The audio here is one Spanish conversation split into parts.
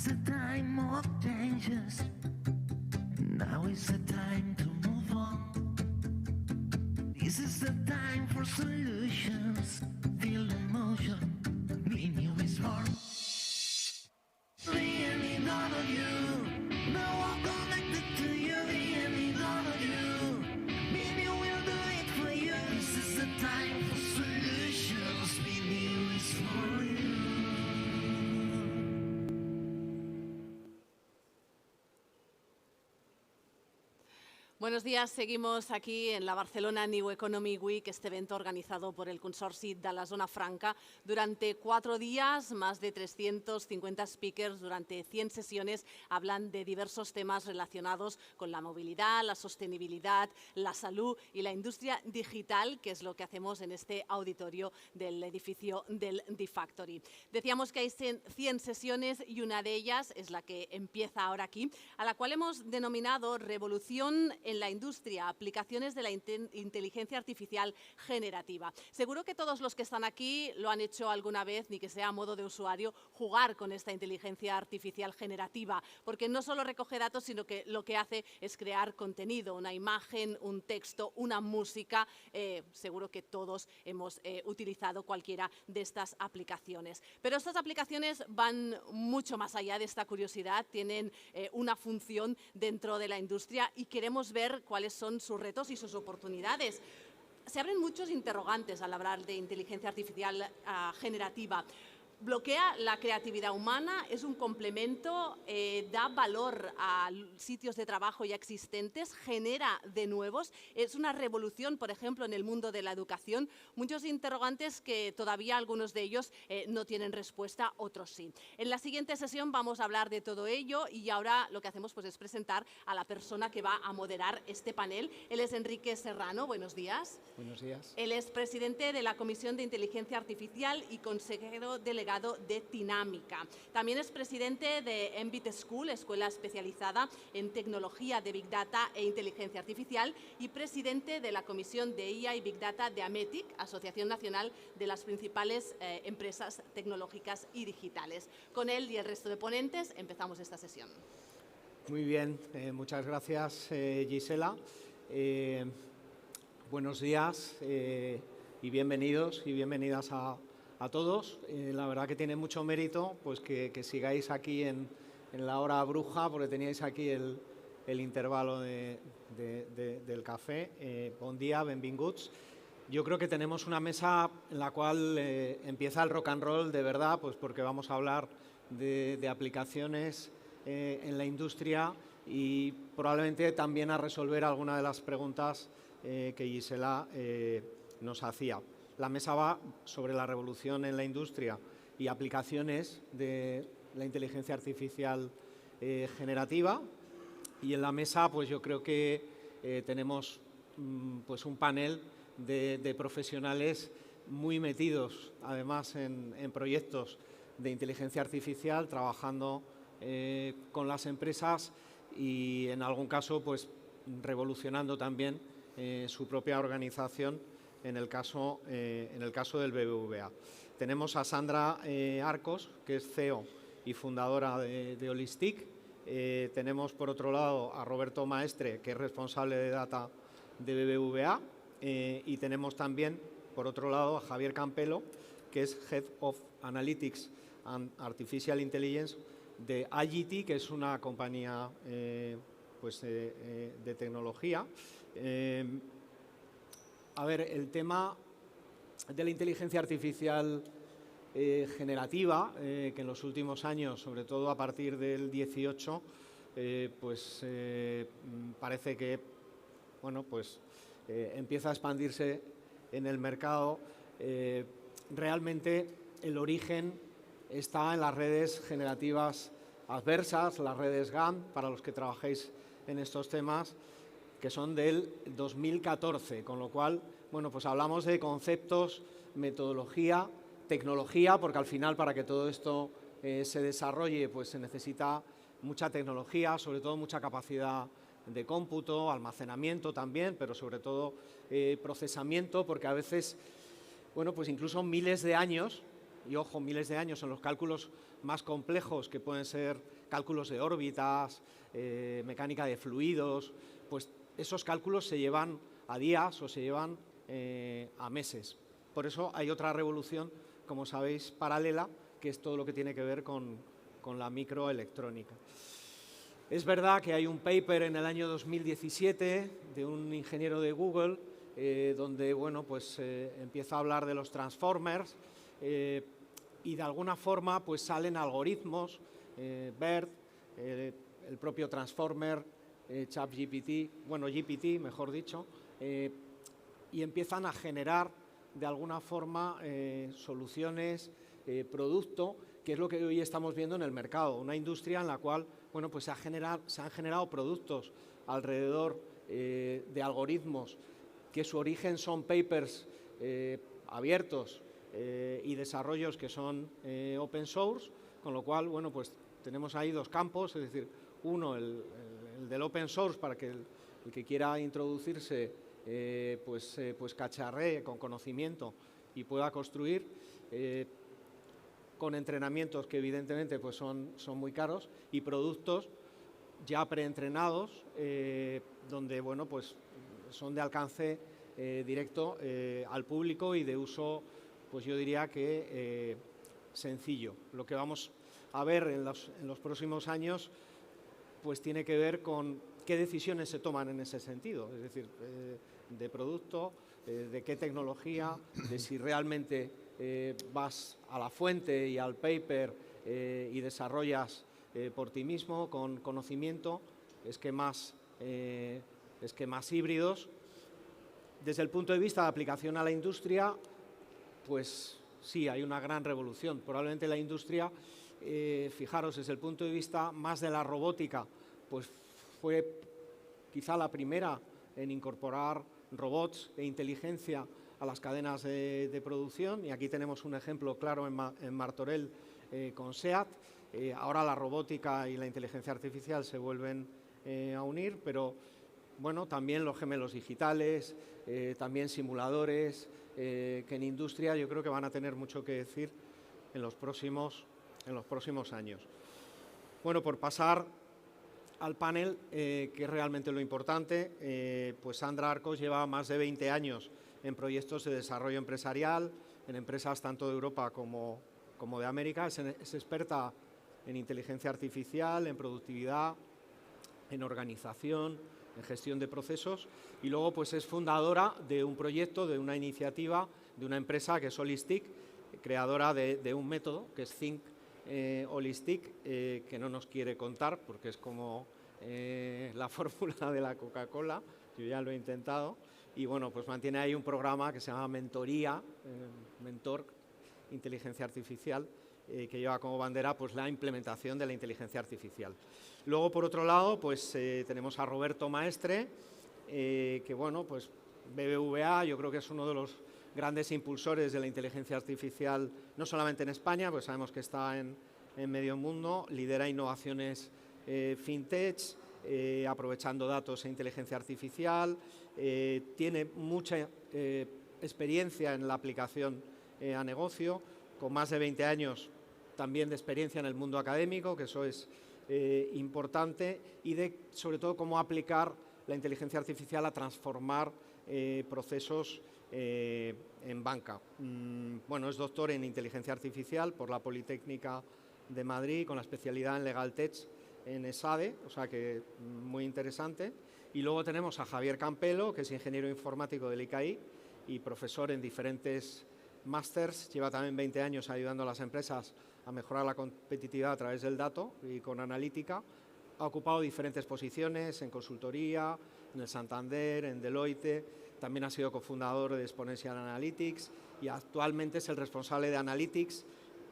is a time of changes. Now is the time to move on. This is the time for solutions. Feel emotion. Be new is born. Really none of you. No one connected to you. Really none of you. Be new will do it for you. This is the time for solutions. Be new is for you. Buenos días, seguimos aquí en la Barcelona New Economy Week, este evento organizado por el Consorci de la Zona Franca. Durante 4 días, más de 350 speakers durante 100 sesiones hablan de diversos temas relacionados con la movilidad, la sostenibilidad, la salud y la industria digital, que es lo que hacemos en este auditorio del edificio del D-Factory. Decíamos que hay 100 sesiones y una de ellas es la que empieza ahora aquí, a la cual hemos denominado Revolución en la industria, aplicaciones de la inteligencia artificial generativa. Seguro que todos los que están aquí lo han hecho alguna vez, ni que sea a modo de usuario, jugar con esta inteligencia artificial generativa, porque no solo recoge datos, sino que lo que hace es crear contenido, una imagen, un texto, una música. Seguro que todos hemos utilizado cualquiera de estas aplicaciones. Pero estas aplicaciones van mucho más allá de esta curiosidad, tienen una función dentro de la industria y queremos ver cuáles son sus retos y sus oportunidades. Se abren muchos interrogantes al hablar de inteligencia artificial generativa. Bloquea la creatividad humana, es un complemento, da valor a sitios de trabajo ya existentes, genera de nuevos, es una revolución, por ejemplo, en el mundo de la educación. Muchos interrogantes que todavía algunos de ellos no tienen respuesta, otros sí. En la siguiente sesión vamos a hablar de todo ello y ahora lo que hacemos pues, es presentar a la persona que va a moderar este panel. Él es Enrique Serrano, buenos días. Buenos días. Él es presidente de la Comisión de Inteligencia Artificial y consejero delegado de Tinámica. También es presidente de Embit School, escuela especializada en tecnología de Big Data e Inteligencia Artificial, y presidente de la Comisión de IA y Big Data de Ametic, Asociación Nacional de las principales empresas tecnológicas y digitales. Con él y el resto de ponentes empezamos esta sesión. Muy bien, muchas gracias Gisela. Buenos días y bienvenidos y bienvenidas a todos. La verdad que tiene mucho mérito pues que sigáis aquí en la hora bruja, porque teníais aquí el intervalo del café. Bon dia, benvinguts. Yo creo que tenemos una mesa en la cual empieza el rock and roll de verdad, pues porque vamos a hablar de aplicaciones en la industria y probablemente también a resolver alguna de las preguntas que Gisela nos hacía. La mesa va sobre la revolución en la industria y aplicaciones de la inteligencia artificial generativa. Y en la mesa, pues yo creo que tenemos pues un panel de profesionales muy metidos, además, en proyectos de inteligencia artificial, trabajando con las empresas y, en algún caso, pues revolucionando también su propia organización. En el caso del BBVA. Tenemos a Sandra Arcos, que es CEO y fundadora de Holistic. Tenemos, por otro lado, a Roberto Maestre, que es responsable de Data de BBVA. Y tenemos también, por otro lado, a Javier Campelo, que es Head of Analytics and Artificial Intelligence de IGT, que es una compañía de tecnología. A ver, el tema de la inteligencia artificial generativa, que en los últimos años, sobre todo a partir del 18, parece que empieza a expandirse en el mercado. Realmente el origen está en las redes generativas adversas, las redes GAN, para los que trabajéis en estos temas, que son del 2014, con lo cual, pues hablamos de conceptos, metodología, tecnología, porque al final para que todo esto se desarrolle, pues se necesita mucha tecnología, sobre todo mucha capacidad de cómputo, almacenamiento también, pero sobre todo procesamiento, porque a veces, pues incluso miles de años y ojo, miles de años en los cálculos más complejos, que pueden ser cálculos de órbitas, mecánica de fluidos, pues esos cálculos se llevan a días o se llevan a meses. Por eso hay otra revolución, como sabéis, paralela, que es todo lo que tiene que ver con la microelectrónica. Es verdad que hay un paper en el año 2017 de un ingeniero de Google donde bueno, pues, empieza a hablar de los transformers y de alguna forma pues, salen algoritmos, BERT, el propio transformer, ChatGPT, bueno, GPT mejor dicho, y empiezan a generar de alguna forma soluciones, producto, que es lo que hoy estamos viendo en el mercado, una industria en la cual bueno, pues se han generado productos alrededor de algoritmos que su origen son papers abiertos y desarrollos que son open source, con lo cual bueno, pues tenemos ahí dos campos, es decir, uno el del open source para que el que quiera introducirse pues cacharree con conocimiento y pueda construir con entrenamientos que evidentemente pues son muy caros y productos ya preentrenados donde bueno, pues son de alcance directo al público y de uso, pues yo diría que sencillo. Lo que vamos a ver en los próximos años pues tiene que ver con qué decisiones se toman en ese sentido, es decir, de producto, de qué tecnología, de si realmente vas a la fuente y al paper y desarrollas por ti mismo con conocimiento, esquemas híbridos. Desde el punto de vista de aplicación a la industria, pues sí, hay una gran revolución. Probablemente la industria, fijaros, desde el punto de vista más de la robótica, pues fue quizá la primera en incorporar robots e inteligencia a las cadenas de producción, y aquí tenemos un ejemplo claro en Martorell con SEAT. Ahora la robótica y la inteligencia artificial se vuelven a unir, pero bueno, también los gemelos digitales, también simuladores, que en industria yo creo que van a tener mucho que decir en los próximos años. Bueno, por pasar al panel, que es realmente lo importante, pues Sandra Arcos lleva más de 20 años en proyectos de desarrollo empresarial, en empresas tanto de Europa como de América. Es experta en inteligencia artificial, en productividad, en organización, en gestión de procesos, y luego pues es fundadora de un proyecto, de una iniciativa, de una empresa que es Holistic, creadora de un método que es Think Holistic, que no nos quiere contar porque es como la fórmula de la Coca-Cola. Yo ya lo he intentado, y bueno, pues mantiene ahí un programa que se llama Mentoría, Mentor Inteligencia Artificial, que lleva como bandera pues la implementación de la inteligencia artificial. Luego, por otro lado, pues tenemos a Roberto Maestre, que bueno, pues BBVA yo creo que es uno de los grandes impulsores de la inteligencia artificial, no solamente en España, pues sabemos que está en medio mundo, lidera innovaciones fintech, aprovechando datos e inteligencia artificial, tiene mucha experiencia en la aplicación a negocio, con más de 20 años también de experiencia en el mundo académico, que eso es importante, y sobre todo cómo aplicar la inteligencia artificial a transformar procesos en banca. Bueno, es doctor en inteligencia artificial por la Politécnica de Madrid, con la especialidad en Legal Tech en ESADE, o sea que muy interesante. Y luego tenemos a Javier Campelo, que es ingeniero informático del ICAI y profesor en diferentes másters. Lleva también 20 años ayudando a las empresas a mejorar la competitividad a través del dato y con analítica. Ha ocupado diferentes posiciones en consultoría, en el Santander, en Deloitte. También ha sido cofundador de Exponential Analytics y actualmente es el responsable de Analytics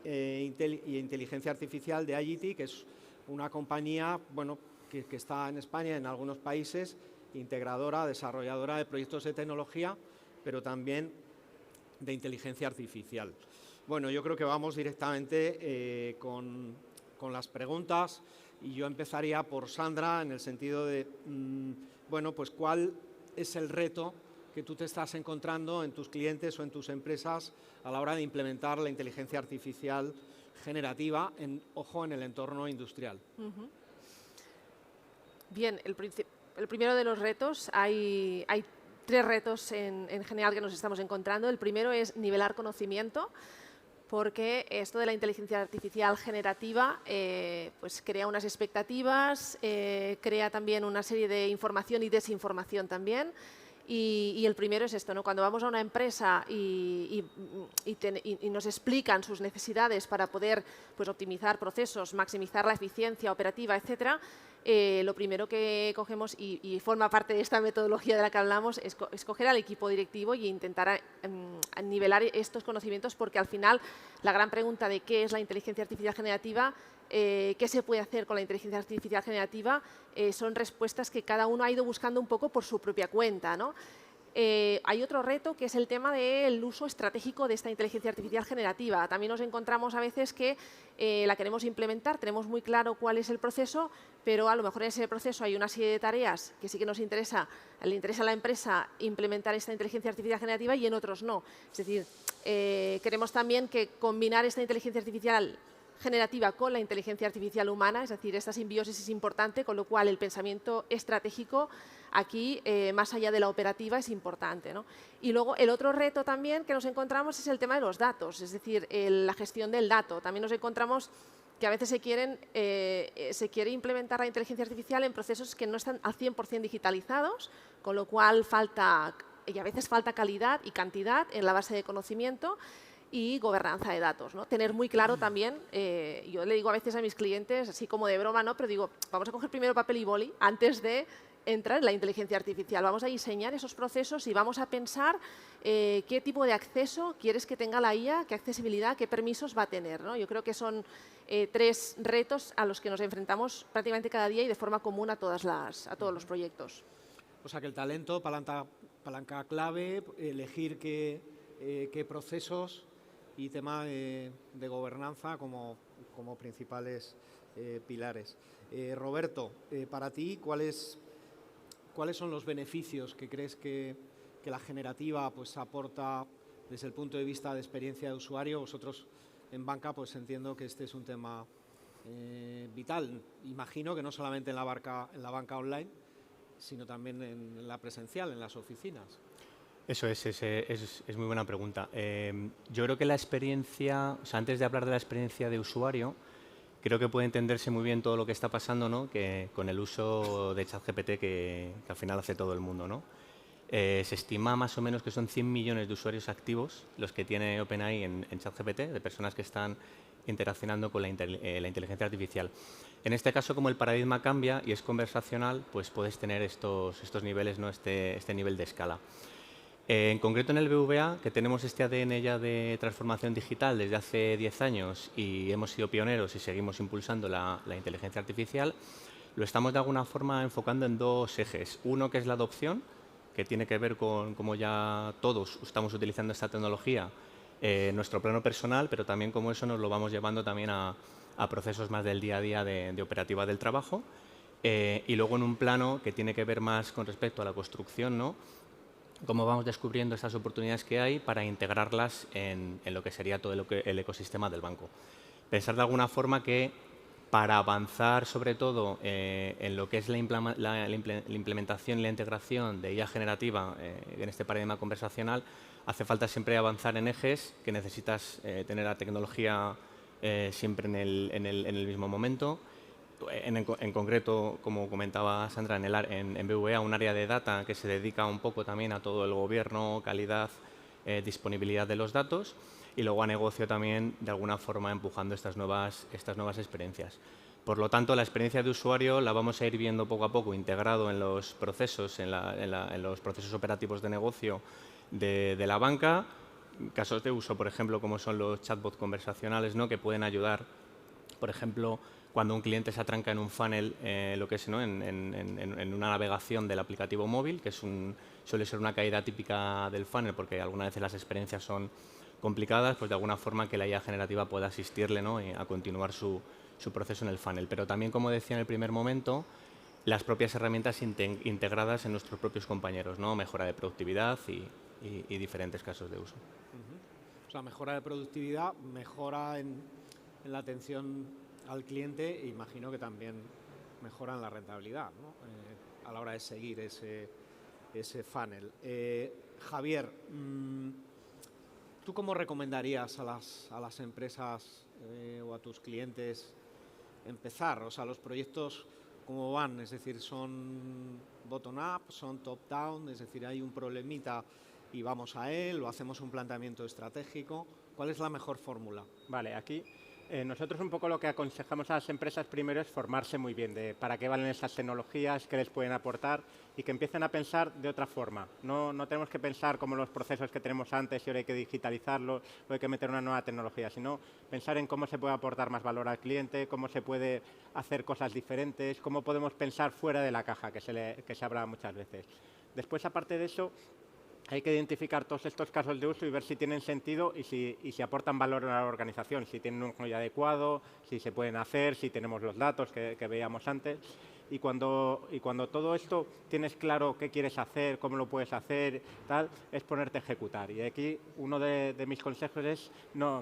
y inteligencia artificial de Agility, que es una compañía bueno, que está en España y en algunos países, integradora, desarrolladora de proyectos de tecnología, pero también de inteligencia artificial. Bueno, yo creo que vamos directamente con las preguntas, y yo empezaría por Sandra en el sentido de, bueno, pues cuál es el reto que tú te estás encontrando en tus clientes o en tus empresas a la hora de implementar la inteligencia artificial generativa, ojo, en el entorno industrial. Bien, el primero de los retos, hay 3 retos en general que nos estamos encontrando. El primero es nivelar conocimiento, porque esto de la inteligencia artificial generativa pues crea unas expectativas, crea también una serie de información y desinformación también. Y el primero es esto, ¿no? Cuando vamos a una empresa y nos explican sus necesidades para poder pues, optimizar procesos, maximizar la eficiencia operativa, etcétera, lo primero que cogemos, y forma parte de esta metodología de la que hablamos, es escoger al equipo directivo e intentar nivelar estos conocimientos, porque al final la gran pregunta de qué es la inteligencia artificial generativa, qué se puede hacer con la inteligencia artificial generativa, son respuestas que cada uno ha ido buscando un poco por su propia cuenta, ¿no? Hay otro reto que es el tema del uso estratégico de esta inteligencia artificial generativa. También nos encontramos a veces que la queremos implementar, tenemos muy claro cuál es el proceso, pero a lo mejor en ese proceso hay una serie de tareas que sí que le interesa a la empresa implementar esta inteligencia artificial generativa y en otros no. Es decir, queremos también que combinar esta inteligencia artificial generativa con la inteligencia artificial humana, es decir, esta simbiosis es importante, con lo cual el pensamiento estratégico aquí, más allá de la operativa, es importante, ¿no? Y luego el otro reto también que nos encontramos es el tema de los datos, es decir, la gestión del dato. También nos encontramos que a veces se quiere implementar la inteligencia artificial en procesos que no están al 100% digitalizados, con lo cual a veces falta calidad y cantidad en la base de conocimiento y gobernanza de datos, ¿no? Tener muy claro también, yo le digo a veces a mis clientes, así como de broma, ¿no? Pero digo, vamos a coger primero papel y boli antes de entrar en la inteligencia artificial. Vamos a diseñar esos procesos y vamos a pensar qué tipo de acceso quieres que tenga la IA, qué accesibilidad, qué permisos va a tener, ¿no? Yo creo que son 3 retos a los que nos enfrentamos prácticamente cada día y de forma común a todos los proyectos. O sea que el talento, palanca clave, elegir qué procesos y tema de gobernanza como principales pilares. Roberto, para ti, ¿cuáles son los beneficios que crees que la generativa pues, aporta desde el punto de vista de experiencia de usuario? Vosotros en banca pues entiendo que este es un tema vital. Imagino que no solamente en la banca online, sino también en la presencial, en las oficinas. Eso es muy buena pregunta. Yo creo que la experiencia, o sea, antes de hablar de la experiencia de usuario, creo que puede entenderse muy bien todo lo que está pasando, ¿no? Que con el uso de ChatGPT que al final hace todo el mundo, ¿no? Se estima más o menos que son 100 millones de usuarios activos los que tiene OpenAI en ChatGPT, de personas que están interaccionando con la inteligencia artificial. En este caso, como el paradigma cambia y es conversacional, pues puedes tener estos niveles, ¿no? este nivel de escala. En concreto en el BVA, que tenemos este ADN ya de transformación digital desde hace 10 años y hemos sido pioneros y seguimos impulsando la inteligencia artificial, lo estamos de alguna forma enfocando en 2 ejes. Uno que es la adopción, que tiene que ver con cómo ya todos estamos utilizando esta tecnología en nuestro plano personal, pero también cómo eso nos lo vamos llevando también a procesos más del día a día de operativa del trabajo. Y luego en un plano que tiene que ver más con respecto a la construcción, ¿no? Cómo vamos descubriendo estas oportunidades que hay para integrarlas en lo que sería todo el ecosistema del banco. Pensar de alguna forma que para avanzar sobre todo en lo que es la implementación y la integración de IA generativa en este paradigma conversacional, hace falta siempre avanzar en ejes que necesitas tener la tecnología siempre en el mismo momento. En concreto, como comentaba Sandra, en BVA, un área de data que se dedica un poco también a todo el gobierno, calidad, disponibilidad de los datos, y luego a negocio también, de alguna forma, empujando estas nuevas experiencias. Por lo tanto, la experiencia de usuario la vamos a ir viendo poco a poco integrado en los procesos, en los procesos operativos de negocio de la banca. Casos de uso, por ejemplo, como son los chatbots conversacionales, ¿no? Que pueden ayudar, por ejemplo, cuando un cliente se atranca en un funnel, lo que es, ¿no? en una navegación del aplicativo móvil, que suele ser una caída típica del funnel, porque algunas veces las experiencias son complicadas, pues de alguna forma que la IA generativa pueda asistirle, ¿no? A continuar su proceso en el funnel. Pero también, como decía en el primer momento, las propias herramientas integradas en nuestros propios compañeros, ¿no? Mejora de productividad y diferentes casos de uso. O sea, mejora de productividad, mejora en la atención al cliente e imagino que también mejora en la rentabilidad, ¿no? A la hora de seguir ese funnel. Javier, ¿tú cómo recomendarías a las empresas o a tus clientes empezar? O sea, los proyectos, ¿cómo van? Es decir, ¿son bottom-up, son top-down? Es decir, hay un problemita y vamos a él, o hacemos un planteamiento estratégico. ¿Cuál es la mejor fórmula? Vale, aquí nosotros un poco lo que aconsejamos a las empresas primero es formarse muy bien de para qué valen esas tecnologías, qué les pueden aportar y que empiecen a pensar de otra forma. No tenemos que pensar como los procesos que tenemos antes y ahora hay que digitalizarlos o hay que meter una nueva tecnología, sino pensar en cómo se puede aportar más valor al cliente, cómo se puede hacer cosas diferentes, cómo podemos pensar fuera de la caja, que se habla muchas veces. Después, aparte de eso, hay que identificar todos estos casos de uso y ver si tienen sentido y si aportan valor a la organización, si tienen un ROI adecuado, si se pueden hacer, si tenemos los datos que veíamos antes. Y cuando todo esto tienes claro qué quieres hacer, cómo lo puedes hacer, tal, es ponerte a ejecutar. Y aquí uno de mis consejos es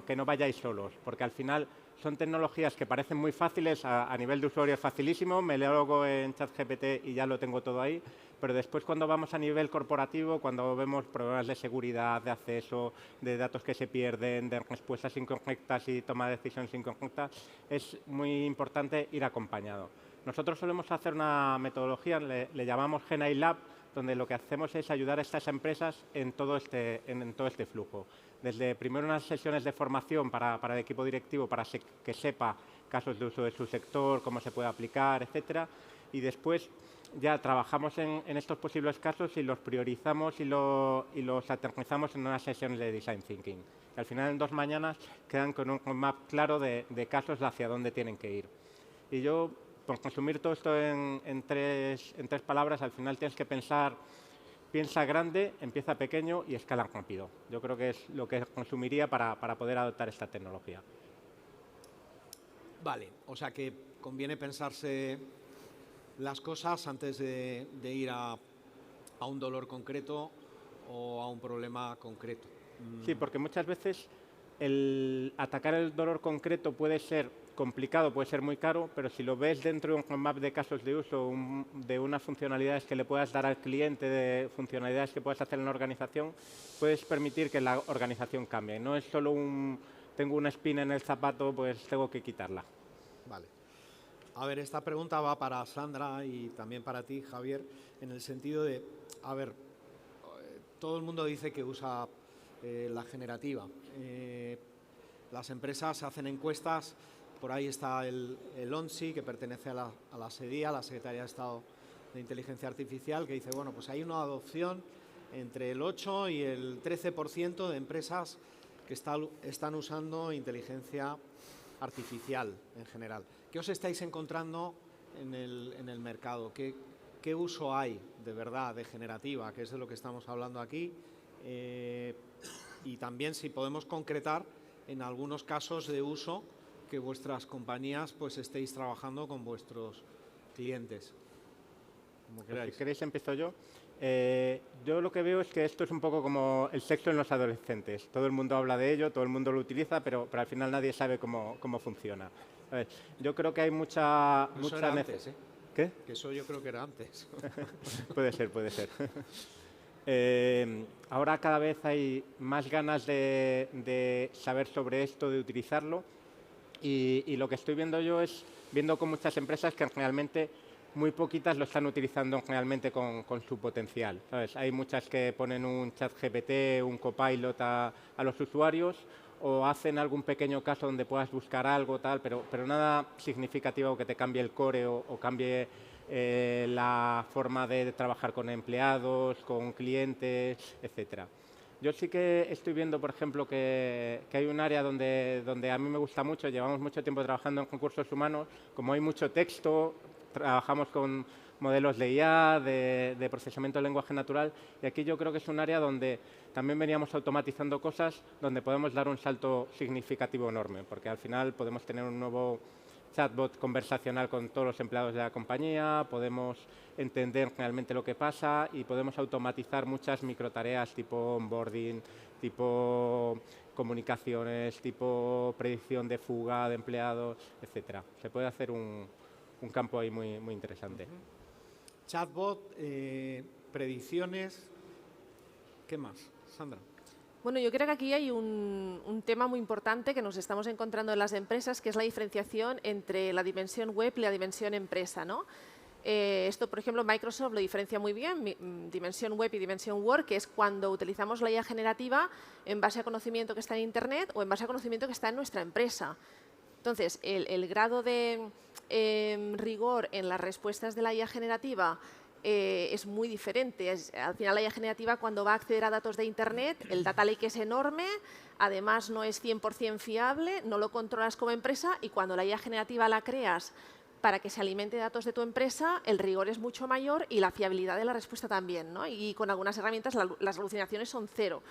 que no vayáis solos, porque al final son tecnologías que parecen muy fáciles, a nivel de usuario es facilísimo, me logo en ChatGPT y ya lo tengo todo ahí, pero después cuando vamos a nivel corporativo, cuando vemos problemas de seguridad, de acceso, de datos que se pierden, de respuestas incorrectas y toma de decisiones incorrectas, es muy importante ir acompañado. Nosotros solemos hacer una metodología, le llamamos GenAI Lab, donde lo que hacemos es ayudar a estas empresas en todo este flujo. Desde primero unas sesiones de formación para el equipo directivo, para que sepa casos de uso de su sector, cómo se puede aplicar, etcétera, y después ya trabajamos en estos posibles casos y los priorizamos y los aterrizamos en unas sesiones de Design Thinking. Y al final, en 2 mañanas, quedan con un map claro de casos hacia dónde tienen que ir. Y yo, por consumir todo esto en tres palabras, al final tienes que piensa grande, empieza pequeño y escala rápido. Yo creo que es lo que consumiría para poder adoptar esta tecnología. Vale, o sea que conviene pensarse las cosas antes de ir a un dolor concreto o a un problema concreto. Sí, porque muchas veces el atacar el dolor concreto puede ser complicado, puede ser muy caro, pero si lo ves dentro de un map de casos de uso, de unas funcionalidades que le puedas dar al cliente, de funcionalidades que puedas hacer en la organización, puedes permitir que la organización cambie. No es solo tengo una espina en el zapato, pues tengo que quitarla. Vale. A ver, esta pregunta va para Sandra y también para ti, Javier, en el sentido de, a ver, todo el mundo dice que usa la generativa. Las empresas hacen encuestas, por ahí está el ONSI, que pertenece a la SEDIA, la Secretaría de Estado de Inteligencia Artificial, que dice, bueno, pues hay una adopción entre el 8 y el 13% de empresas que están usando inteligencia artificial en general. ¿Qué os estáis encontrando en el mercado? ¿Qué uso hay de verdad de generativa, que es de lo que estamos hablando aquí? Y también si podemos concretar en algunos casos de uso que vuestras compañías pues estéis trabajando con vuestros clientes. Como queráis. Si queréis empiezo yo. Yo lo que veo es que esto es un poco como el sexo en los adolescentes. Todo el mundo habla de ello, todo el mundo lo utiliza, pero al final nadie sabe cómo funciona. A ver, yo creo que hay mucha antes, ¿eh? ¿Qué? Que eso yo creo que era antes. Puede ser. Ahora cada vez hay más ganas de saber sobre esto, de utilizarlo. Y lo que estoy viendo yo es, viendo con muchas empresas que realmente muy poquitas lo están utilizando realmente con su potencial, ¿sabes? Hay muchas que ponen un ChatGPT, un Copilot a los usuarios o hacen algún pequeño caso donde puedas buscar algo, tal, pero nada significativo que te cambie el core o cambie la forma de trabajar con empleados, con clientes, etcétera. Yo sí que estoy viendo, por ejemplo, que hay un área donde a mí me gusta mucho, llevamos mucho tiempo trabajando en recursos humanos, como hay mucho texto, trabajamos con modelos de IA, de procesamiento de lenguaje natural, y aquí yo creo que es un área donde también veníamos automatizando cosas, donde podemos dar un salto significativo enorme, porque al final podemos tener un nuevo chatbot conversacional con todos los empleados de la compañía, podemos entender realmente lo que pasa y podemos automatizar muchas microtareas tipo onboarding, tipo comunicaciones, tipo predicción de fuga de empleados, etcétera. Se puede hacer un campo ahí muy, muy interesante. Chatbot, predicciones, ¿qué más? Sandra. Bueno, yo creo que aquí hay un tema muy importante que nos estamos encontrando en las empresas, que es la diferenciación entre la dimensión web y la dimensión empresa, ¿no? Esto, por ejemplo, Microsoft lo diferencia muy bien, dimensión web y dimensión work, que es cuando utilizamos la IA generativa en base a conocimiento que está en Internet o en base a conocimiento que está en nuestra empresa. Entonces, el grado de rigor en las respuestas de la IA generativa es muy diferente. Al final, la IA generativa, cuando va a acceder a datos de Internet, el data lake es enorme, además no es 100% fiable, no lo controlas como empresa y cuando la IA generativa la creas para que se alimente de datos de tu empresa, el rigor es mucho mayor y la fiabilidad de la respuesta también, ¿no? Y con algunas herramientas las alucinaciones son cero.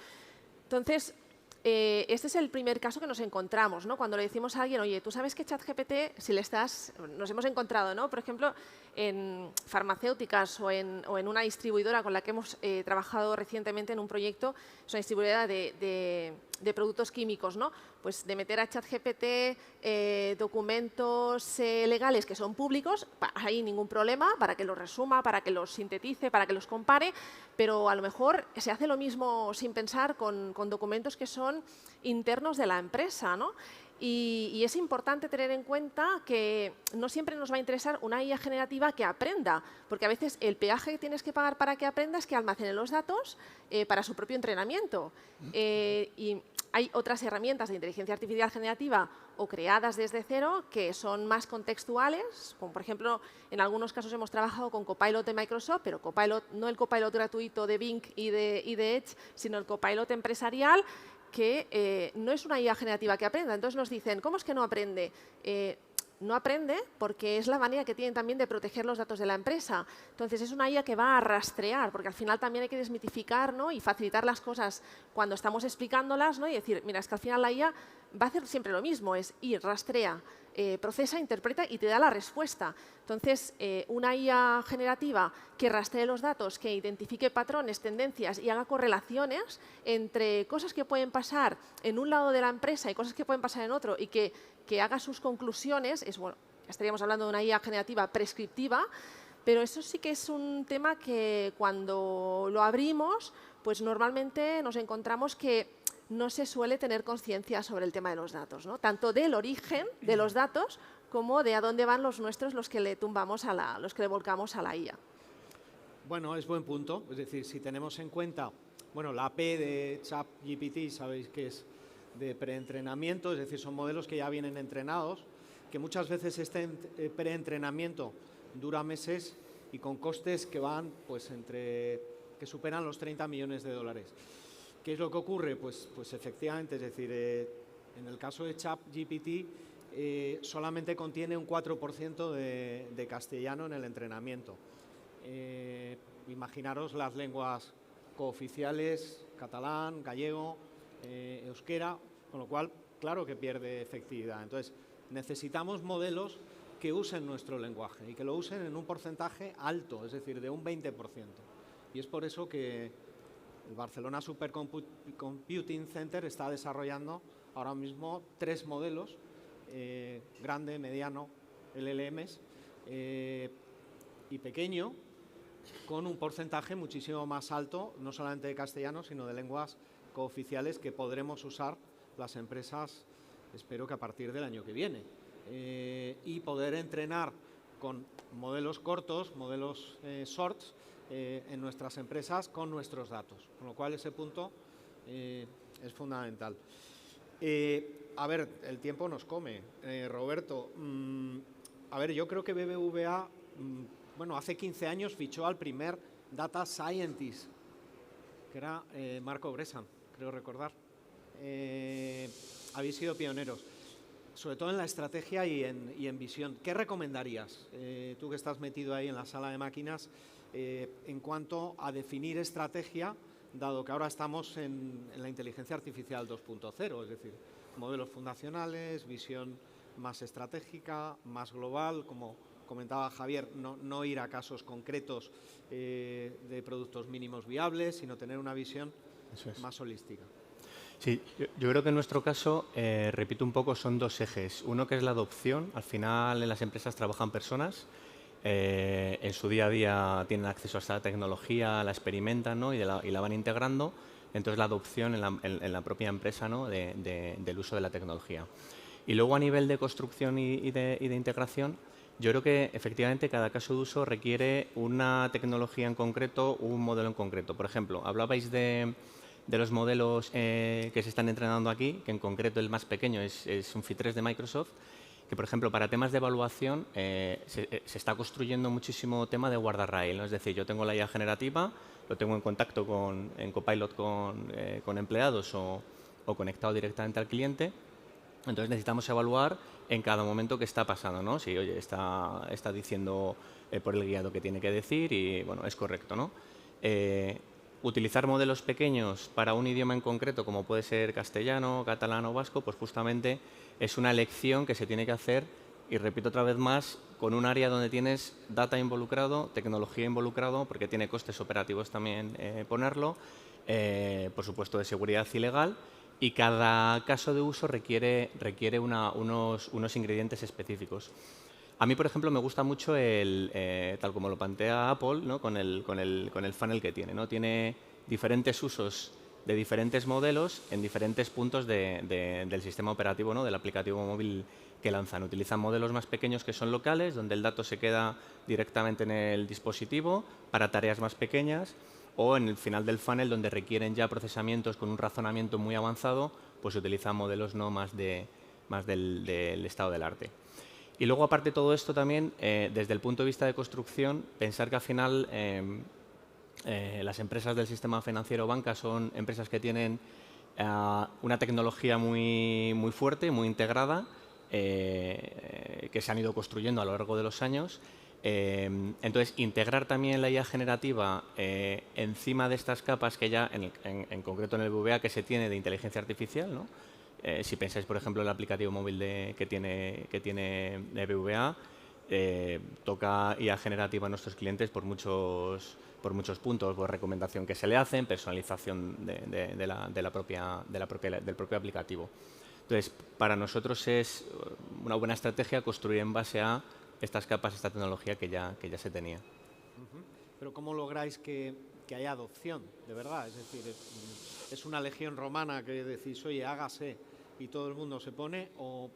Entonces, este es el primer caso que nos encontramos, ¿no? Cuando le decimos a alguien, oye, ¿tú sabes que ChatGPT, si le estás, nos hemos encontrado, ¿no? Por ejemplo, en farmacéuticas o en una distribuidora con la que hemos trabajado recientemente en un proyecto, es una distribuidora de productos químicos, ¿no? Pues de meter a ChatGPT documentos legales que son públicos, hay ningún problema para que los resuma, para que los sintetice, para que los compare, pero a lo mejor se hace lo mismo sin pensar con documentos que son internos de la empresa, ¿no? Y es importante tener en cuenta que no siempre nos va a interesar una IA generativa que aprenda, porque a veces el peaje que tienes que pagar para que aprenda es que almacene los datos para su propio entrenamiento. Y hay otras herramientas de inteligencia artificial generativa o creadas desde cero que son más contextuales, como por ejemplo, en algunos casos hemos trabajado con Copilot de Microsoft, pero Copilot, no el Copilot gratuito de Bing y de Edge, sino el Copilot empresarial, que no es una IA generativa que aprenda. Entonces nos dicen, ¿cómo es que no aprende? No aprende porque es la manera que tienen también de proteger los datos de la empresa. Entonces es una IA que va a rastrear, porque al final también hay que desmitificar, ¿no? Y facilitar las cosas cuando estamos explicándolas, ¿no? Y decir, mira, es que al final la IA va a hacer siempre lo mismo, es ir, rastrea, procesa, interpreta y te da la respuesta. Entonces, una IA generativa que rastree los datos, que identifique patrones, tendencias y haga correlaciones entre cosas que pueden pasar en un lado de la empresa y cosas que pueden pasar en otro y que haga sus conclusiones, bueno, estaríamos hablando de una IA generativa prescriptiva, pero eso sí que es un tema que cuando lo abrimos, pues normalmente nos encontramos que no se suele tener conciencia sobre el tema de los datos, ¿no? Tanto del origen de los datos como de a dónde van los nuestros, los que le tumbamos los que le volcamos a la IA. Bueno, es buen punto. Es decir, si tenemos en cuenta, bueno, la API de ChatGPT, sabéis que es de preentrenamiento, es decir, son modelos que ya vienen entrenados, que muchas veces este preentrenamiento dura meses y con costes que van, pues, que superan los 30 millones de dólares. ¿Qué es lo que ocurre? Pues efectivamente, es decir, en el caso de ChatGPT solamente contiene un 4% de castellano en el entrenamiento. Imaginaros las lenguas cooficiales, catalán, gallego, euskera, con lo cual, claro que pierde efectividad. Entonces, necesitamos modelos que usen nuestro lenguaje y que lo usen en un porcentaje alto, es decir, de un 20%. Y es por eso que el Barcelona Supercomputing Center está desarrollando ahora mismo 3 modelos, grande, mediano, LLMs y pequeño, con un porcentaje muchísimo más alto, no solamente de castellano, sino de lenguas cooficiales que podremos usar las empresas, espero que a partir del año que viene, y poder entrenar con modelos cortos, modelos shorts, en nuestras empresas con nuestros datos, con lo cual ese punto es fundamental. A ver, el tiempo nos come, Roberto. A ver, yo creo que BBVA, bueno, hace 15 años fichó al primer Data Scientist, que era Marco Bresan, creo recordar. Habéis sido pioneros, sobre todo en la estrategia y en visión. ¿Qué recomendarías, tú que estás metido ahí en la sala de máquinas, en cuanto a definir estrategia, dado que ahora estamos en la inteligencia artificial 2.0, es decir, modelos fundacionales, visión más estratégica, más global, como comentaba Javier, no ir a casos concretos de productos mínimos viables, sino tener una visión más holística. Sí, yo creo que en nuestro caso, repito un poco, son dos ejes. Uno que es la adopción. Al final en las empresas trabajan personas, en su día a día tienen acceso a esta tecnología, la experimentan, ¿no? y la van integrando. Entonces la adopción en la propia empresa, ¿no? del uso de la tecnología. Y luego a nivel de construcción y de integración, yo creo que efectivamente cada caso de uso requiere una tecnología en concreto, un modelo en concreto. Por ejemplo, hablabais de los modelos que se están entrenando aquí, que en concreto el más pequeño es un Phi3 de Microsoft, que por ejemplo para temas de evaluación se está construyendo muchísimo tema de guardarrail, ¿no? Es decir, yo tengo la IA generativa, lo tengo en contacto en Copilot con empleados o conectado directamente al cliente. Entonces necesitamos evaluar en cada momento qué está pasando, ¿no? Si, oye, está diciendo por el guiado que tiene que decir y, bueno, es correcto, ¿no? Utilizar modelos pequeños para un idioma en concreto, como puede ser castellano, catalán o vasco, pues justamente es una elección que se tiene que hacer, y repito otra vez más, con un área donde tienes data involucrado, tecnología involucrado, porque tiene costes operativos también ponerlo, por supuesto de seguridad y legal, y cada caso de uso requiere unos ingredientes específicos. A mí, por ejemplo, me gusta mucho tal como lo plantea Apple, ¿no? con el funnel que tiene, ¿no? Tiene diferentes usos de diferentes modelos en diferentes puntos del sistema operativo, ¿no? Del aplicativo móvil que lanzan. Utilizan modelos más pequeños que son locales, donde el dato se queda directamente en el dispositivo para tareas más pequeñas, o en el final del funnel, donde requieren ya procesamientos con un razonamiento muy avanzado, pues se utilizan modelos no más del estado del arte. Y luego, aparte de todo esto también, desde el punto de vista de construcción, pensar que al final las empresas del sistema financiero banca son empresas que tienen una tecnología muy fuerte, muy integrada, que se han ido construyendo a lo largo de los años. Entonces, integrar también la IA generativa encima de estas capas que ya, en concreto en el BBVA, que se tiene de inteligencia artificial, ¿no? Si pensáis, por ejemplo, el aplicativo móvil que tiene BBVA, toca IA generativa a nuestros clientes por muchos puntos, por recomendación que se le hacen, personalización del propio aplicativo. Entonces, para nosotros es una buena estrategia construir en base a estas capas, esta tecnología que ya se tenía. Pero ¿cómo lográis que haya adopción, de verdad? Es decir, ¿es una legión romana que decís, oye, hágase y todo el mundo se pone, o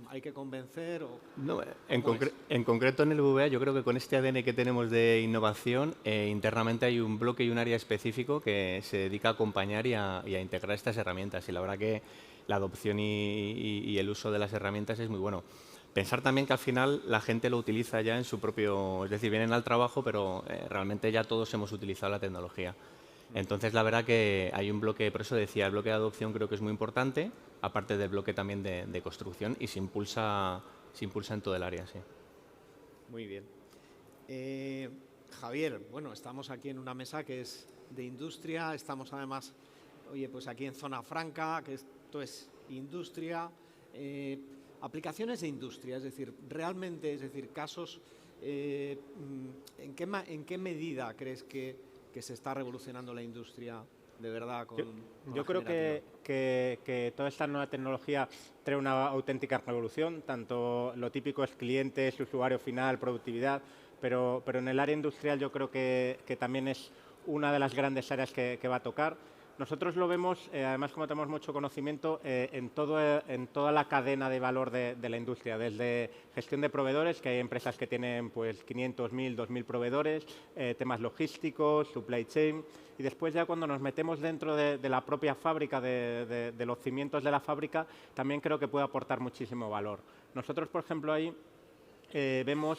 hay que convencer? No, en concreto en el BBVA, yo creo que con este ADN que tenemos de innovación, internamente hay un bloque y un área específico que se dedica a acompañar y a integrar estas herramientas. Y la verdad que la adopción y el uso de las herramientas es muy bueno. Pensar también que al final la gente lo utiliza ya en su propio... Es decir, vienen al trabajo, pero realmente ya todos hemos utilizado la tecnología. Entonces, la verdad que hay un bloque, por eso decía, el bloque de adopción creo que es muy importante, aparte del bloque también de construcción, y se impulsa en todo el área, sí. Muy bien. Javier, bueno, estamos aquí en una mesa que es de industria, estamos además, oye, pues aquí en Zona Franca, que esto es industria, aplicaciones de industria, es decir, realmente, es decir, casos, ¿en qué medida crees que se está revolucionando la industria de verdad? Yo creo que toda esta nueva tecnología trae una auténtica revolución, tanto lo típico es clientes, usuario final, productividad, pero en el área industrial yo creo que también es una de las grandes áreas que va a tocar. Nosotros lo vemos, además como tenemos mucho conocimiento, en toda la cadena de valor de la industria, desde gestión de proveedores, que hay empresas que tienen pues 500, 1000, 2000 proveedores, temas logísticos, supply chain, y después ya cuando nos metemos dentro de la propia fábrica, de los cimientos de la fábrica, también creo que puede aportar muchísimo valor. Nosotros, por ejemplo, ahí vemos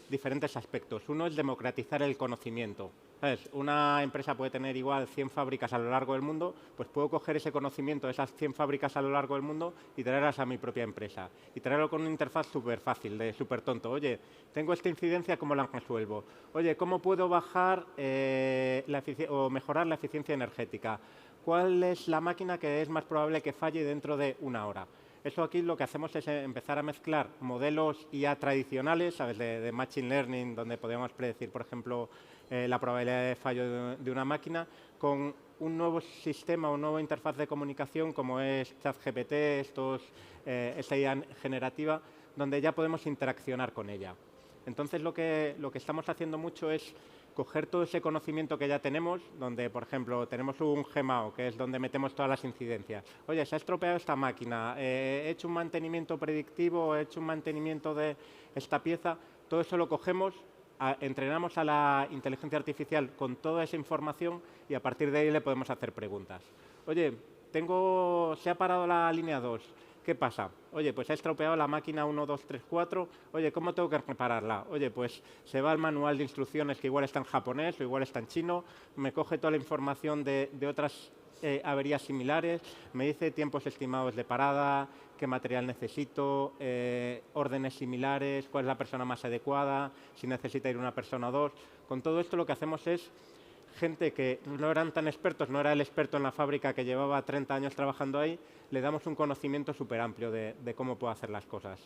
diferentes aspectos. Uno es democratizar el conocimiento. ¿Sabes? Una empresa puede tener igual 100 fábricas a lo largo del mundo, pues puedo coger ese conocimiento de esas 100 fábricas a lo largo del mundo y traerlas a mi propia empresa. Y traerlo con una interfaz súper fácil, súper tonto. Oye, tengo esta incidencia, ¿cómo la resuelvo? Oye, ¿cómo puedo bajar o mejorar la eficiencia energética? ¿Cuál es la máquina que es más probable que falle dentro de una hora? Eso aquí lo que hacemos es empezar a mezclar modelos IA tradicionales, ¿sabes? De Machine Learning, donde podemos predecir, por ejemplo, la probabilidad de fallo de una máquina, con un nuevo sistema, una nueva interfaz de comunicación como es ChatGPT, esa IA generativa, donde ya podemos interaccionar con ella. Entonces, lo que estamos haciendo mucho es coger todo ese conocimiento que ya tenemos, donde, por ejemplo, tenemos un Gmao, que es donde metemos todas las incidencias. Oye, se ha estropeado esta máquina, he hecho un mantenimiento predictivo, he hecho un mantenimiento de esta pieza. Todo eso lo cogemos, entrenamos a la inteligencia artificial con toda esa información y a partir de ahí le podemos hacer preguntas. Oye, se ha parado la línea 2. ¿Qué pasa? Oye, pues ha estropeado la máquina 1, 2, 3, 4. Oye, ¿cómo tengo que repararla? Oye, pues se va al manual de instrucciones que igual está en japonés o igual está en chino, me coge toda la información de otras averías similares, me dice tiempos estimados de parada, qué material necesito, órdenes similares, cuál es la persona más adecuada, si necesita ir una persona o dos. Con todo esto lo que hacemos es gente que no eran tan expertos, no era el experto en la fábrica que llevaba 30 años trabajando ahí, le damos un conocimiento súper amplio de cómo puedo hacer las cosas.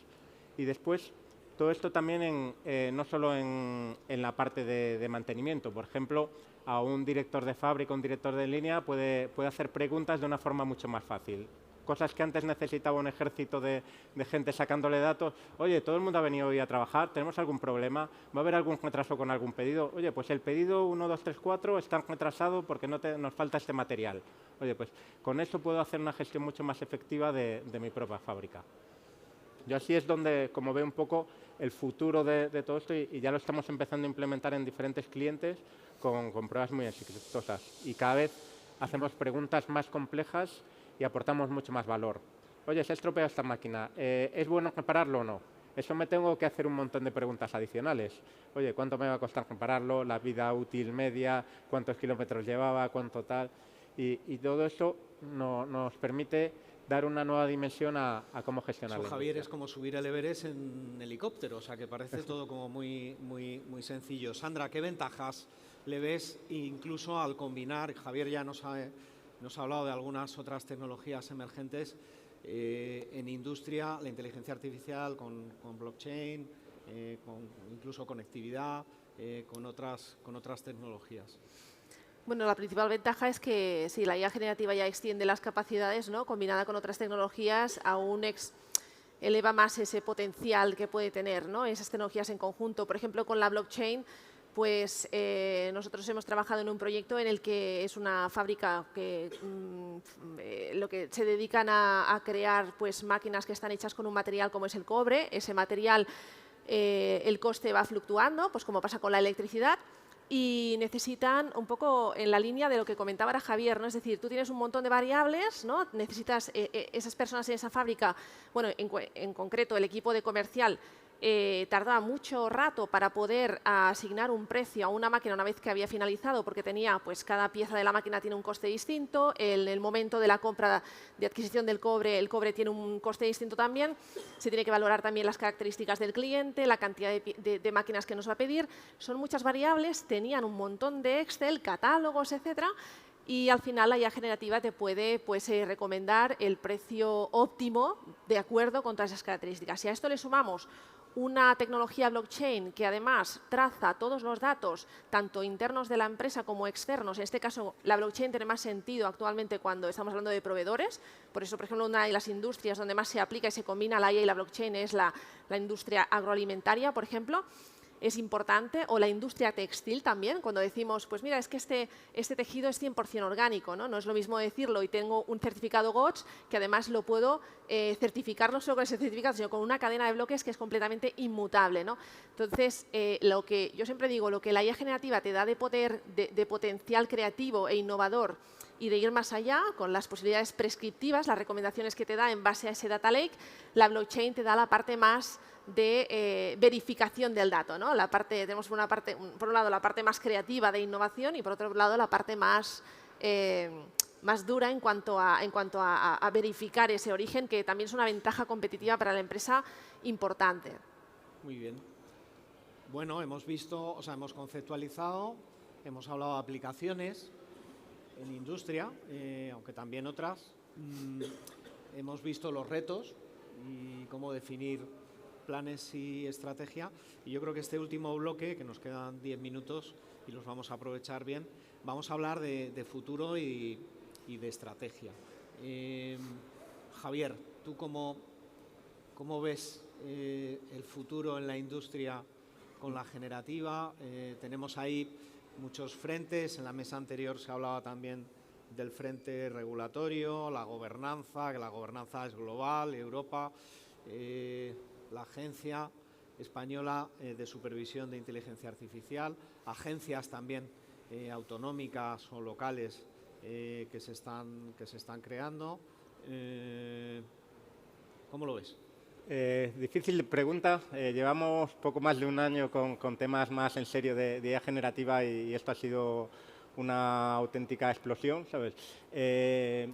Y después, todo esto también no solo en la parte de mantenimiento. Por ejemplo, a un director de fábrica, un director de línea puede hacer preguntas de una forma mucho más fácil. Cosas que antes necesitaba un ejército de gente sacándole datos. Oye, todo el mundo ha venido hoy a trabajar, ¿tenemos algún problema? ¿Va a haber algún retraso con algún pedido? Oye, pues el pedido 1, 2, 3, 4 está retrasado porque nos falta este material. Oye, pues con eso puedo hacer una gestión mucho más efectiva de mi propia fábrica. Yo así es donde, como veo un poco, el futuro de todo esto y ya lo estamos empezando a implementar en diferentes clientes con pruebas muy exitosas. Y cada vez hacemos preguntas más complejas y aportamos mucho más valor. Oye, se ha estropeado esta máquina, ¿es bueno repararlo o no? Eso me tengo que hacer un montón de preguntas adicionales. Oye, ¿cuánto me va a costar repararlo? ¿La vida útil media? ¿Cuántos kilómetros llevaba? ¿Cuánto tal? Y todo eso nos permite dar una nueva dimensión a cómo gestionar. Eso, Javier, es como subir el Everest en helicóptero, o sea que parece todo como muy sencillo. Sandra, ¿qué ventajas le ves incluso al combinar? Javier ya nos ha hablado de algunas otras tecnologías emergentes en industria, la inteligencia artificial con blockchain, incluso conectividad, con otras tecnologías. Bueno, la principal ventaja es que si la IA generativa ya extiende las capacidades, ¿no? Combinada con otras tecnologías, aún eleva más ese potencial que puede tener, ¿no? Esas tecnologías en conjunto. Por ejemplo, con la blockchain, pues nosotros hemos trabajado en un proyecto en el que es una fábrica que lo que se dedican a crear pues máquinas que están hechas con un material como es el cobre. Ese material, el coste va fluctuando, pues como pasa con la electricidad. Y necesitan un poco en la línea de lo que comentaba ahora Javier, ¿no? Es decir, tú tienes un montón de variables, ¿no? Necesitas esas personas en esa fábrica, bueno, en concreto el equipo de comercial tardaba mucho rato para poder asignar un precio a una máquina una vez que había finalizado, porque tenía, pues cada pieza de la máquina tiene un coste distinto, en el momento de la compra de adquisición del cobre, el cobre tiene un coste distinto también, se tiene que valorar también las características del cliente, la cantidad de máquinas que nos va a pedir, son muchas variables, tenían un montón de Excel, catálogos, etcétera, y al final la IA generativa te puede recomendar el precio óptimo de acuerdo con todas esas características. Si a esto le sumamos una tecnología blockchain que además traza todos los datos, tanto internos de la empresa como externos. En este caso, la blockchain tiene más sentido actualmente cuando estamos hablando de proveedores. Por eso, por ejemplo, una de las industrias donde más se aplica y se combina la IA y la blockchain es la industria agroalimentaria, por ejemplo. Es importante, o la industria textil también, cuando decimos, pues mira, es que este tejido es 100% orgánico, ¿no? No es lo mismo decirlo y tengo un certificado GOTS, que además lo puedo certificar no solo con ese certificado, sino con una cadena de bloques que es completamente inmutable, ¿no? Entonces, lo que yo siempre digo, lo que la IA generativa te da de poder, de potencial creativo e innovador y de ir más allá con las posibilidades prescriptivas, las recomendaciones que te da en base a ese data lake, la blockchain te da la parte más de verificación del dato, ¿no? Tenemos por un lado la parte más creativa de innovación y por otro lado la parte más dura en cuanto a verificar ese origen, que también es una ventaja competitiva para la empresa importante. Muy bien. Bueno, hemos conceptualizado, hemos hablado de aplicaciones en industria, aunque también otras. Hemos visto los retos y cómo definir planes y estrategia. Y yo creo que este último bloque, que nos quedan 10 minutos y los vamos a aprovechar bien, vamos a hablar de futuro y de estrategia. Javier, ¿tú cómo ves el futuro en la industria con la generativa? Tenemos ahí muchos frentes. En la mesa anterior se hablaba también del frente regulatorio, la gobernanza, que la gobernanza es global, Europa, la Agencia Española de Supervisión de Inteligencia Artificial, agencias también autonómicas o locales que se están creando. ¿Cómo lo ves? Difícil pregunta. Llevamos poco más de un año con temas más en serio de IA generativa y esto ha sido una auténtica explosión, ¿sabes?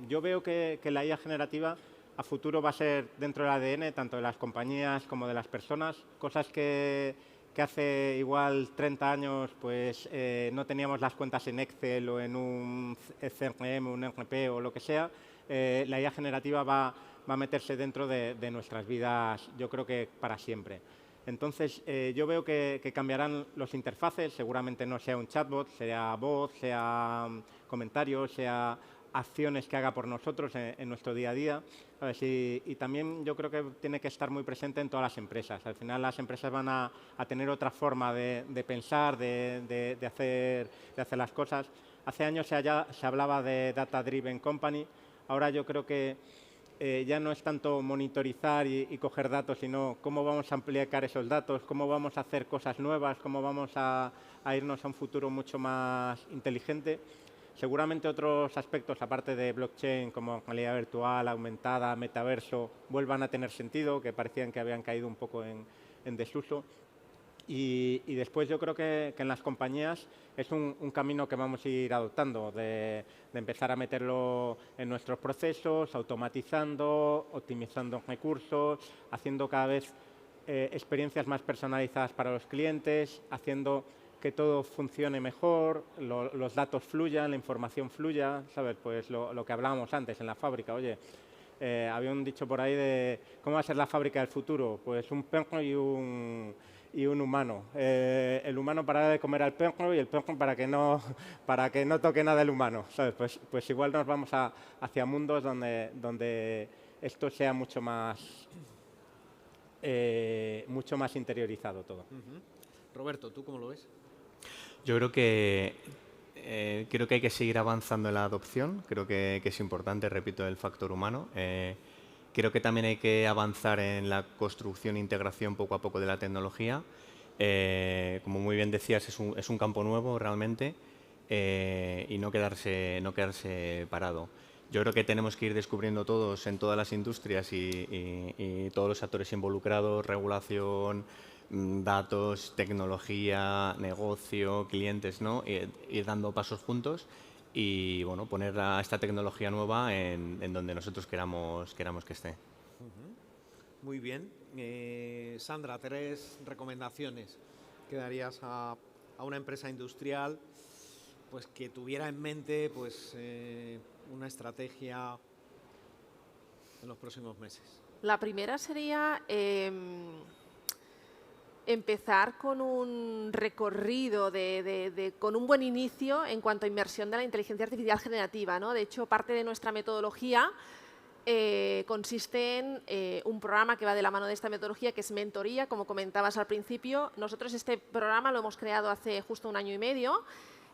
Yo veo que la IA generativa a futuro va a ser dentro del ADN tanto de las compañías como de las personas, cosas que hace igual 30 años pues no teníamos las cuentas en Excel o en un CRM, un ERP o lo que sea. La IA generativa va a meterse dentro de nuestras vidas, yo creo que para siempre. Entonces, yo veo que cambiarán los interfaces, seguramente no sea un chatbot, sea voz, sea comentarios, sea acciones que haga por nosotros en nuestro día a día. ¿Sabes? Y también yo creo que tiene que estar muy presente en todas las empresas. Al final las empresas van a tener otra forma de pensar, de hacer las cosas. Hace años se hablaba de Data Driven Company. Ahora yo creo que ya no es tanto monitorizar y coger datos, sino cómo vamos a aplicar esos datos, cómo vamos a hacer cosas nuevas, cómo vamos a irnos a un futuro mucho más inteligente. Seguramente otros aspectos, aparte de blockchain, como realidad virtual, aumentada, metaverso, vuelvan a tener sentido, que parecían que habían caído un poco en desuso. Y después yo creo que en las compañías es un camino que vamos a ir adoptando, de empezar a meterlo en nuestros procesos, automatizando, optimizando recursos, haciendo cada vez experiencias más personalizadas para los clientes, haciendo que todo funcione mejor, los datos fluyan, la información fluya, ¿sabes? Pues lo que hablábamos antes en la fábrica, oye, había un dicho por ahí de ¿cómo va a ser la fábrica del futuro? Pues un perro y un humano. El humano para de comer al perro y el perro para que no toque nada el humano, ¿sabes? Pues igual nos vamos hacia mundos donde esto sea mucho más interiorizado todo. Roberto, ¿tú cómo lo ves? Yo creo que hay que seguir avanzando en la adopción. Creo que es importante, repito, el factor humano. Creo que también hay que avanzar en la construcción e integración poco a poco de la tecnología. Como muy bien decías, es un campo nuevo realmente y no quedarse parado. Yo creo que tenemos que ir descubriendo todos en todas las industrias y todos los actores involucrados, regulación, datos, tecnología, negocio, clientes, ¿no? Ir dando pasos juntos y bueno, poner a esta tecnología nueva en donde nosotros queramos que esté. Muy bien. Sandra, 3 recomendaciones que darías a una empresa industrial pues, que tuviera en mente pues, una estrategia en los próximos meses. La primera sería empezar con un recorrido, con un buen inicio en cuanto a inmersión de la inteligencia artificial generativa, ¿no? De hecho, parte de nuestra metodología consiste en un programa que va de la mano de esta metodología, que es mentoría, como comentabas al principio. Nosotros este programa lo hemos creado hace justo 1 año y medio,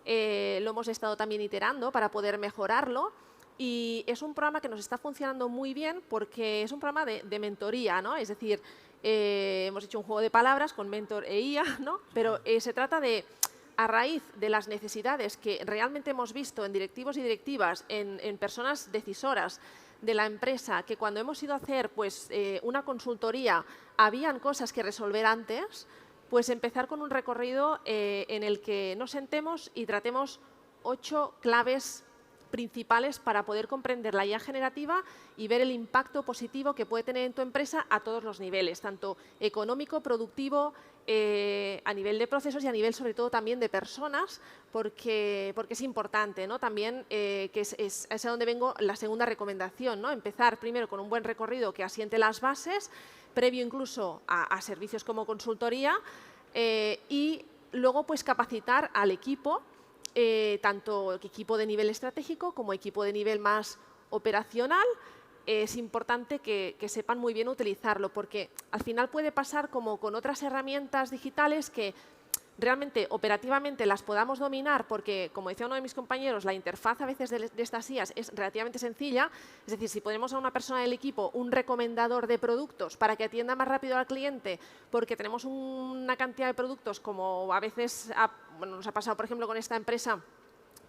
lo hemos estado también iterando para poder mejorarlo. Y es un programa que nos está funcionando muy bien porque es un programa de mentoría, ¿no? Es decir, hemos hecho un juego de palabras con mentor e IA, ¿no? Pero se trata de, a raíz de las necesidades que realmente hemos visto en directivos y directivas, en personas decisoras de la empresa, que cuando hemos ido a hacer pues, una consultoría habían cosas que resolver antes, pues empezar con un recorrido en el que nos sentemos y tratemos 8 claves principales para poder comprender la IA generativa y ver el impacto positivo que puede tener en tu empresa a todos los niveles, tanto económico, productivo, a nivel de procesos y a nivel sobre todo también de personas, porque es importante, ¿no? También, que es a donde vengo, la segunda recomendación, ¿no? Empezar primero con un buen recorrido que asiente las bases, previo incluso a servicios como consultoría, y luego pues capacitar al equipo, tanto equipo de nivel estratégico como equipo de nivel más operacional. Es importante que sepan muy bien utilizarlo, porque al final puede pasar como con otras herramientas digitales que realmente operativamente las podamos dominar, porque, como decía uno de mis compañeros, la interfaz a veces de estas IAs es relativamente sencilla. Es decir, si ponemos a una persona del equipo un recomendador de productos para que atienda más rápido al cliente, porque tenemos una cantidad de productos, como a veces nos ha pasado, por ejemplo, con esta empresa,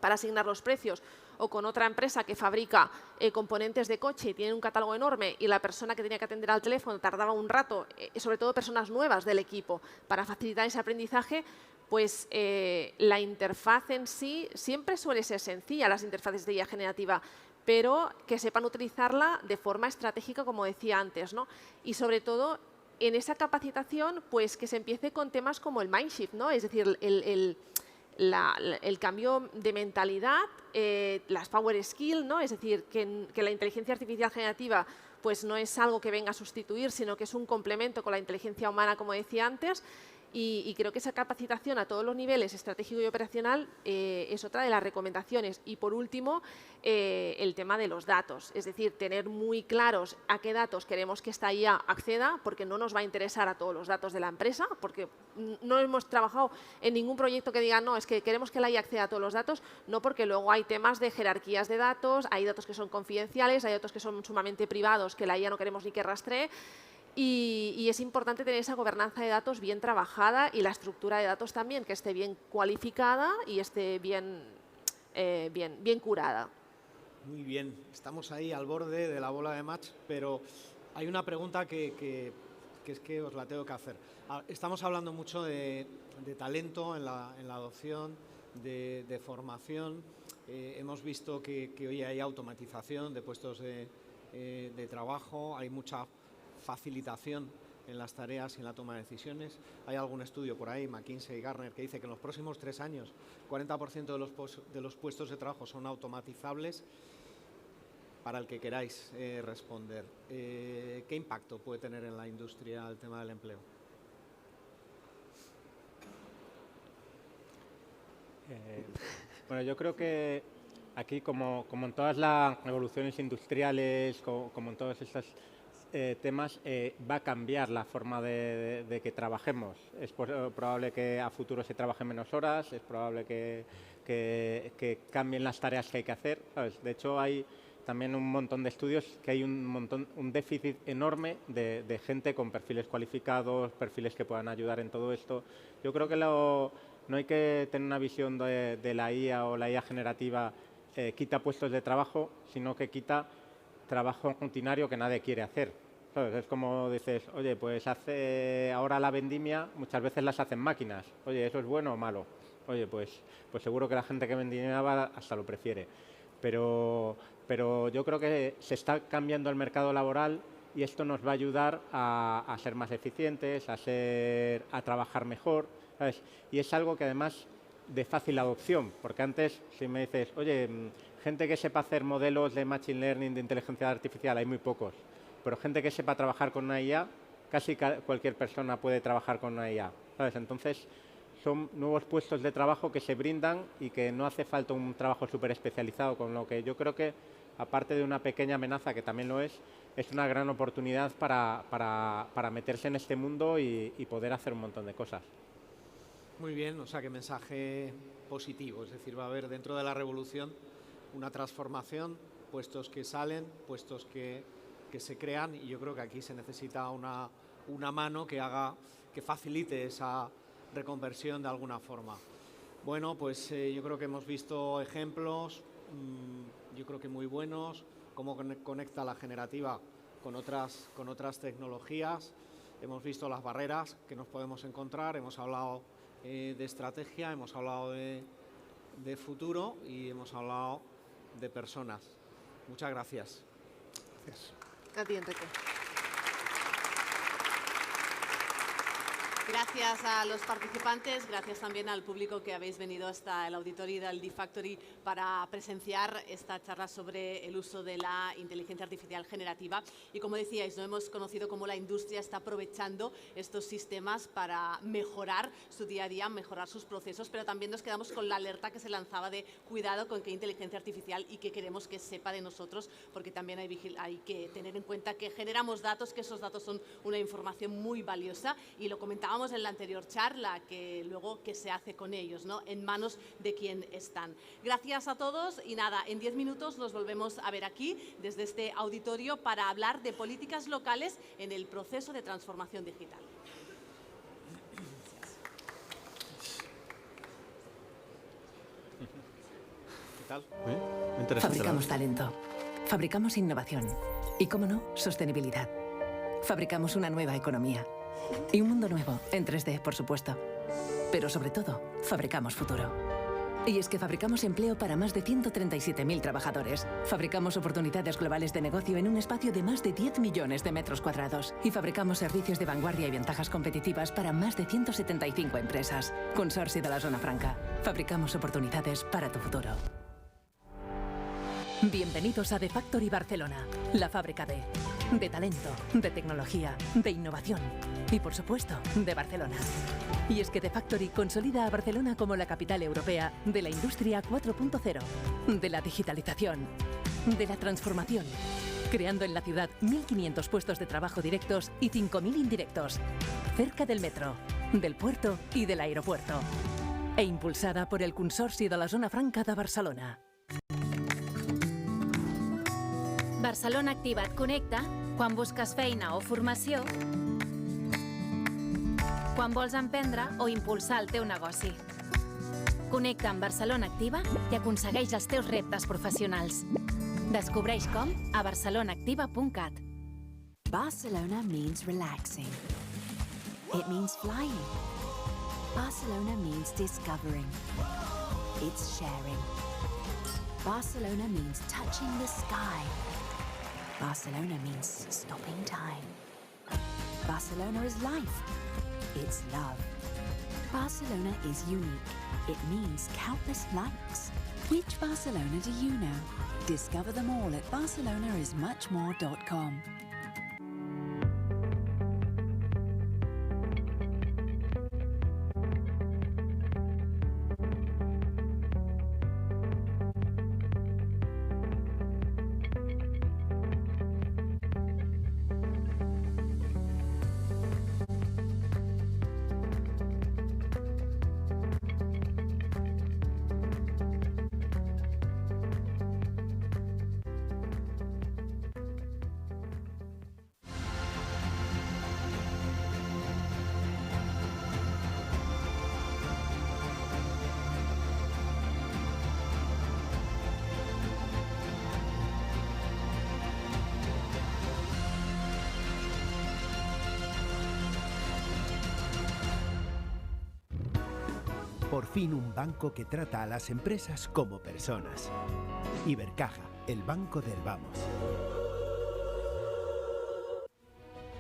para asignar los precios, o con otra empresa que fabrica componentes de coche y tiene un catálogo enorme, y la persona que tenía que atender al teléfono tardaba un rato, sobre todo personas nuevas del equipo, para facilitar ese aprendizaje, pues la interfaz en sí siempre suele ser sencilla, las interfaces de IA generativa, pero que sepan utilizarla de forma estratégica, como decía antes, ¿no? Y sobre todo, en esa capacitación, pues que se empiece con temas como el Mindshift, ¿no? Es decir, el cambio de mentalidad, las power skills, ¿no? Es decir, que la inteligencia artificial generativa pues no es algo que venga a sustituir, sino que es un complemento con la inteligencia humana, como decía antes. Y creo que esa capacitación a todos los niveles, estratégico y operacional, es otra de las recomendaciones. Y por último, el tema de los datos, es decir, tener muy claros a qué datos queremos que esta IA acceda, porque no nos va a interesar a todos los datos de la empresa, porque no hemos trabajado en ningún proyecto que diga, no, es que queremos que la IA acceda a todos los datos, no, porque luego hay temas de jerarquías de datos, hay datos que son confidenciales, hay otros que son sumamente privados, que la IA no queremos ni que rastree. Y es importante tener esa gobernanza de datos bien trabajada y la estructura de datos también, que esté bien cualificada y esté bien curada. Muy bien, estamos ahí al borde de la bola de match, pero hay una pregunta que es que os la tengo que hacer. Estamos hablando mucho de talento en la adopción, de formación. Hemos visto que hoy hay automatización de puestos de trabajo, hay mucha facilitación en las tareas y en la toma de decisiones. Hay algún estudio por ahí, McKinsey y Gartner, que dice que en los próximos 3 años 40% de los puestos de trabajo son automatizables. Para el que queráis responder, ¿qué impacto puede tener en la industria el tema del empleo? Bueno, yo creo que aquí, como en todas las revoluciones industriales, como en todos estos temas, va a cambiar la forma de que trabajemos. Es probable que a futuro se trabaje menos horas, es probable que cambien las tareas que hay que hacer, ¿sabes? De hecho, hay también un montón de estudios que hay un déficit enorme de gente con perfiles cualificados, perfiles que puedan ayudar en todo esto. Yo creo que no hay que tener una visión de la IA o la IA generativa quita puestos de trabajo, sino que quita trabajo rutinario que nadie quiere hacer. ¿Sabes? Es como dices, oye, pues ahora la vendimia muchas veces las hacen máquinas. Oye, ¿eso es bueno o malo? Oye, pues seguro que la gente que vendimiaba hasta lo prefiere. Pero yo creo que se está cambiando el mercado laboral y esto nos va a ayudar a ser más eficientes, a trabajar mejor, ¿sabes? Y es algo que además de fácil adopción, porque antes si me dices, oye, gente que sepa hacer modelos de machine learning, de inteligencia artificial, hay muy pocos, pero gente que sepa trabajar con una IA, casi cualquier persona puede trabajar con una IA, ¿sabes? Entonces, son nuevos puestos de trabajo que se brindan y que no hace falta un trabajo súper especializado, con lo que yo creo que, aparte de una pequeña amenaza, que también lo es una gran oportunidad para meterse en este mundo y poder hacer un montón de cosas. Muy bien, o sea, que mensaje positivo, es decir, va a haber dentro de la revolución una transformación, puestos que salen, puestos que se crean, y yo creo que aquí se necesita una mano que facilite esa reconversión de alguna forma. Bueno, pues yo creo que hemos visto ejemplos, yo creo que muy buenos, cómo conecta la generativa con otras tecnologías. Hemos visto las barreras que nos podemos encontrar, hemos hablado de estrategia, hemos hablado de futuro y hemos hablado de personas. Muchas gracias. Gracias. A ti, Enrique. Gracias a los participantes, gracias también al público que habéis venido hasta el auditorio del D-Factory para presenciar esta charla sobre el uso de la inteligencia artificial generativa. Y como decíais, no hemos conocido cómo la industria está aprovechando estos sistemas para mejorar su día a día, mejorar sus procesos, pero también nos quedamos con la alerta que se lanzaba de cuidado con qué inteligencia artificial y qué queremos que sepa de nosotros, porque también hay que tener en cuenta que generamos datos, que esos datos son una información muy valiosa, y lo comentábamos en la anterior charla, que luego qué se hace con ellos, ¿no? En manos de quién están. Gracias a todos y nada, en 10 minutos nos volvemos a ver aquí desde este auditorio para hablar de políticas locales en el proceso de transformación digital. ¿Qué tal? Interesante, Fabricamos talento, fabricamos innovación y, cómo no, sostenibilidad. Fabricamos una nueva economía y un mundo nuevo, en 3D, por supuesto. Pero sobre todo, fabricamos futuro. Y es que fabricamos empleo para más de 137.000 trabajadores. Fabricamos oportunidades globales de negocio en un espacio de más de 10 millones de metros cuadrados. Y fabricamos servicios de vanguardia y ventajas competitivas para más de 175 empresas. Consorcio de la Zona Franca. Fabricamos oportunidades para tu futuro. Bienvenidos a The Factory Barcelona, la fábrica de talento, de tecnología, de innovación y, por supuesto, de Barcelona. Y es que The Factory consolida a Barcelona como la capital europea de la industria 4.0, de la digitalización, de la transformación, creando en la ciudad 1.500 puestos de trabajo directos y 5.000 indirectos, cerca del metro, del puerto y del aeropuerto, e impulsada por el Consorci de la Zona Franca de Barcelona. Barcelona Activa et connecta quan busques feina o formació, quan vols emprendre o impulsar el teu negoci. Connecta amb Barcelona Activa i aconsegueix els teus reptes professionals. Descobreix com a barcelonaactiva.cat. Barcelona means relaxing. It means flying. Barcelona means discovering. It's sharing. Barcelona means touching the sky. Barcelona means stopping time. Barcelona is life. It's love. Barcelona is unique. It means countless likes. Which Barcelona do you know? Discover them all at barcelonaismuchmore.com. Por fin un banco que trata a las empresas como personas. Ibercaja, el banco del vamos.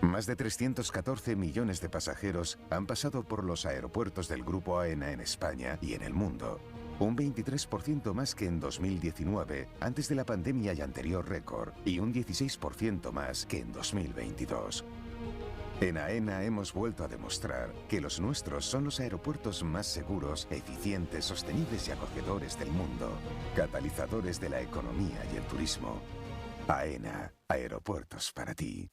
Más de 314 millones de pasajeros han pasado por los aeropuertos del Grupo AENA en España y en el mundo. Un 23% más que en 2019, antes de la pandemia y anterior récord, y un 16% más que en 2022. En AENA hemos vuelto a demostrar que los nuestros son los aeropuertos más seguros, eficientes, sostenibles y acogedores del mundo, catalizadores de la economía y el turismo. AENA, aeropuertos para ti.